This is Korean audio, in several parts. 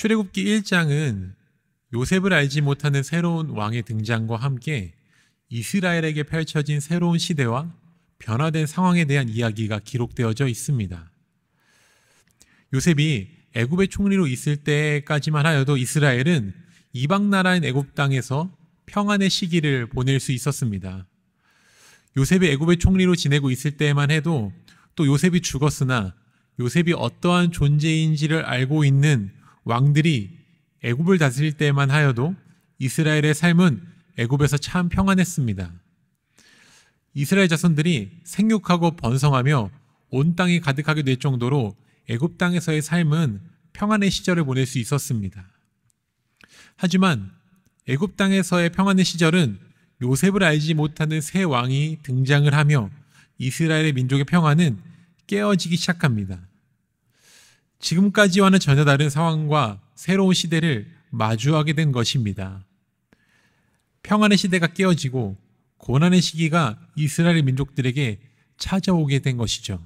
출애굽기 1장은 요셉을 알지 못하는 새로운 왕의 등장과 함께 이스라엘에게 펼쳐진 새로운 시대와 변화된 상황에 대한 이야기가 기록되어져 있습니다. 요셉이 애굽의 총리로 있을 때까지만 하여도 이스라엘은 이방 나라인 애굽 땅에서 평안의 시기를 보낼 수 있었습니다. 요셉이 애굽의 총리로 지내고 있을 때만 해도 또 요셉이 죽었으나 요셉이 어떠한 존재인지를 알고 있는 왕들이 애굽을 다스릴 때만 하여도 이스라엘의 삶은 애굽에서 참 평안했습니다. 이스라엘 자손들이 생육하고 번성하며 온 땅이 가득하게 될 정도로 애굽 땅에서의 삶은 평안의 시절을 보낼 수 있었습니다. 하지만 애굽 땅에서의 평안의 시절은 요셉을 알지 못하는 새 왕이 등장을 하며 이스라엘의 민족의 평안은 깨어지기 시작합니다. 지금까지와는 전혀 다른 상황과 새로운 시대를 마주하게 된 것입니다. 평안의 시대가 깨어지고 고난의 시기가 이스라엘 민족들에게 찾아오게 된 것이죠.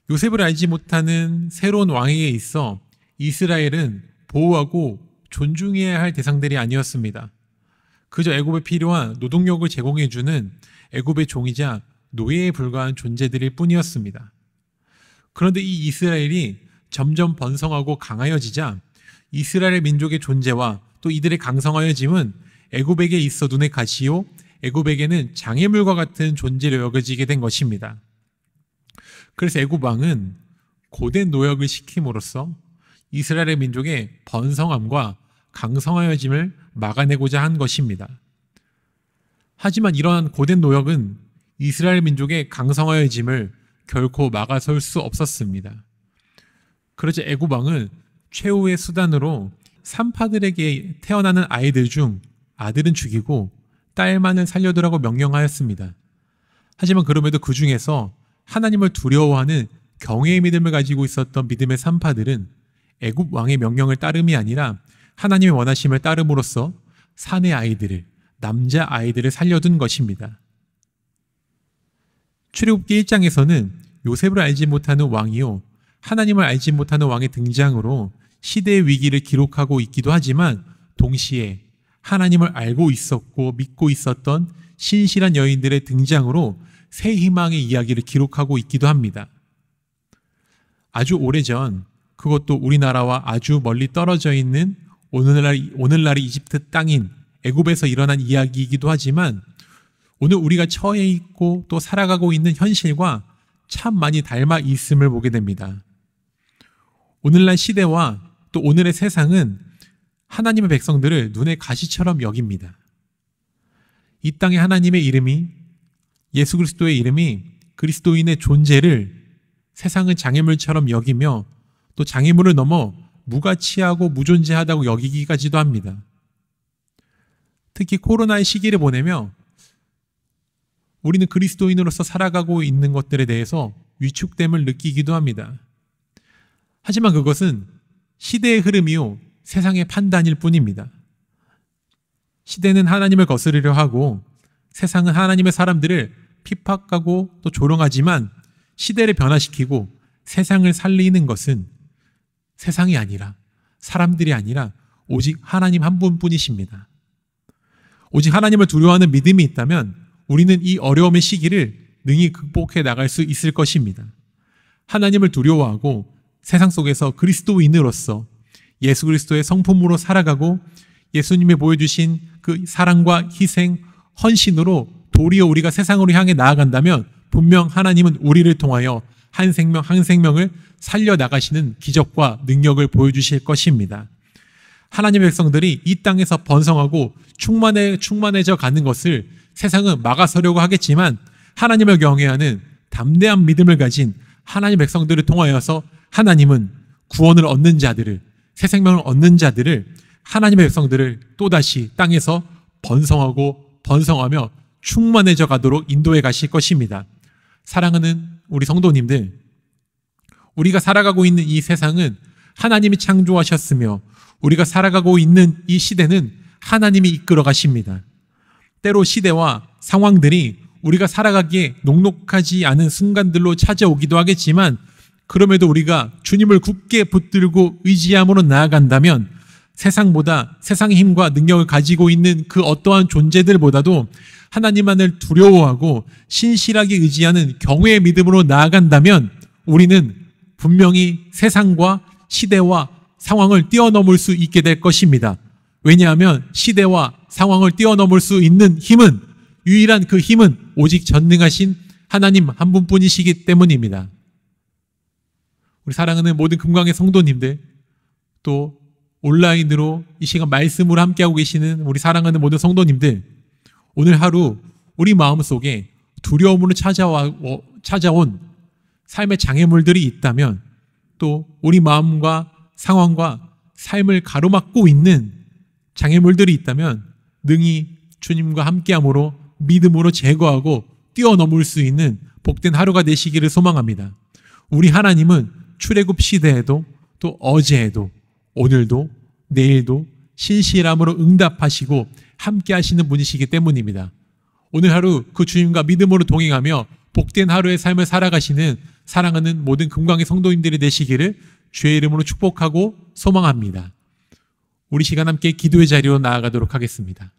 요셉을 알지 못하는 새로운 왕에게 있어 이스라엘은 보호하고 존중해야 할 대상들이 아니었습니다. 그저 애굽에 필요한 노동력을 제공해주는 애굽의 종이자 노예에 불과한 존재들일 뿐이었습니다. 그런데 이 이스라엘이 점점 번성하고 강하여지자 이스라엘 민족의 존재와 또 이들의 강성하여짐은 애굽에게 있어 눈에 가시오 애굽에게는 장애물과 같은 존재로 여겨지게 된 것입니다. 그래서 애굽 왕은 고된 노역을 시킴으로써 이스라엘 민족의 번성함과 강성하여짐을 막아내고자 한 것입니다. 하지만 이러한 고된 노역은 이스라엘 민족의 강성하여짐을 결코 막아설 수 없었습니다. 그러자 애굽 왕은 최후의 수단으로 산파들에게 태어나는 아이들 중 아들은 죽이고 딸만을 살려두라고 명령하였습니다. 하지만 그럼에도 그 중에서 하나님을 두려워하는 경외의 믿음을 가지고 있었던 믿음의 산파들은 애굽 왕의 명령을 따름이 아니라 하나님의 원하심을 따름으로써 사내 아이들을, 남자 아이들을 살려둔 것입니다. 출애굽기 1장에서는 요셉을 알지 못하는 왕이요 하나님을 알지 못하는 왕의 등장으로 시대의 위기를 기록하고 있기도 하지만 동시에 하나님을 알고 있었고 믿고 있었던 신실한 여인들의 등장으로 새 희망의 이야기를 기록하고 있기도 합니다. 아주 오래전, 그것도 우리나라와 아주 멀리 떨어져 있는 오늘날의 이집트 땅인 애굽에서 일어난 이야기이기도 하지만 오늘 우리가 처해 있고 또 살아가고 있는 현실과 참 많이 닮아 있음을 보게 됩니다. 오늘날 시대와 또 오늘의 세상은 하나님의 백성들을 눈의 가시처럼 여깁니다. 이 땅에 하나님의 이름이, 예수 그리스도의 이름이, 그리스도인의 존재를 세상은 장애물처럼 여기며 또 장애물을 넘어 무가치하고 무존재하다고 여기기까지도 합니다. 특히 코로나의 시기를 보내며 우리는 그리스도인으로서 살아가고 있는 것들에 대해서 위축됨을 느끼기도 합니다. 하지만 그것은 시대의 흐름이요 세상의 판단일 뿐입니다. 시대는 하나님을 거스르려 하고 세상은 하나님의 사람들을 핍박하고 또 조롱하지만 시대를 변화시키고 세상을 살리는 것은 세상이 아니라 사람들이 아니라 오직 하나님 한 분뿐이십니다. 오직 하나님을 두려워하는 믿음이 있다면 우리는 이 어려움의 시기를 능히 극복해 나갈 수 있을 것입니다. 하나님을 두려워하고 세상 속에서 그리스도인으로서 예수 그리스도의 성품으로 살아가고 예수님이 보여주신 그 사랑과 희생, 헌신으로 도리어 우리가 세상으로 향해 나아간다면 분명 하나님은 우리를 통하여 한 생명 한 생명을 살려나가시는 기적과 능력을 보여주실 것입니다. 하나님의 백성들이 이 땅에서 번성하고 충만해져 가는 것을 세상은 막아서려고 하겠지만 하나님을 경외하는 담대한 믿음을 가진 하나님의 백성들을 통하여서 하나님은 구원을 얻는 자들을, 새 생명을 얻는 자들을, 하나님의 백성들을 또다시 땅에서 번성하고 번성하며 충만해져 가도록 인도해 가실 것입니다. 사랑하는 우리 성도님들, 우리가 살아가고 있는 이 세상은 하나님이 창조하셨으며 우리가 살아가고 있는 이 시대는 하나님이 이끌어 가십니다. 때로 시대와 상황들이 우리가 살아가기에 녹록하지 않은 순간들로 찾아오기도 하겠지만 그럼에도 우리가 주님을 굳게 붙들고 의지함으로 나아간다면 세상보다 세상의 힘과 능력을 가지고 있는 그 어떠한 존재들보다도 하나님만을 두려워하고 신실하게 의지하는 경외의 믿음으로 나아간다면 우리는 분명히 세상과 시대와 상황을 뛰어넘을 수 있게 될 것입니다. 왜냐하면 시대와 상황을 뛰어넘을 수 있는 힘은, 유일한 그 힘은 오직 전능하신 하나님 한 분뿐이시기 때문입니다. 우리 사랑하는 모든 금강의 성도님들, 또 온라인으로 이 시간 말씀으로 함께하고 계시는 우리 사랑하는 모든 성도님들, 오늘 하루 우리 마음속에 두려움으로 찾아온 삶의 장애물들이 있다면, 또 우리 마음과 상황과 삶을 가로막고 있는 장애물들이 있다면 능히 주님과 함께함으로 믿음으로 제거하고 뛰어넘을 수 있는 복된 하루가 되시기를 소망합니다. 우리 하나님은 출애굽 시대에도 또 어제에도 오늘도 내일도 신실함으로 응답하시고 함께 하시는 분이시기 때문입니다. 오늘 하루 그 주님과 믿음으로 동행하며 복된 하루의 삶을 살아가시는 사랑하는 모든 금강의 성도님들이 되시기를 주의 이름으로 축복하고 소망합니다. 우리 시간 함께 기도의 자리로 나아가도록 하겠습니다.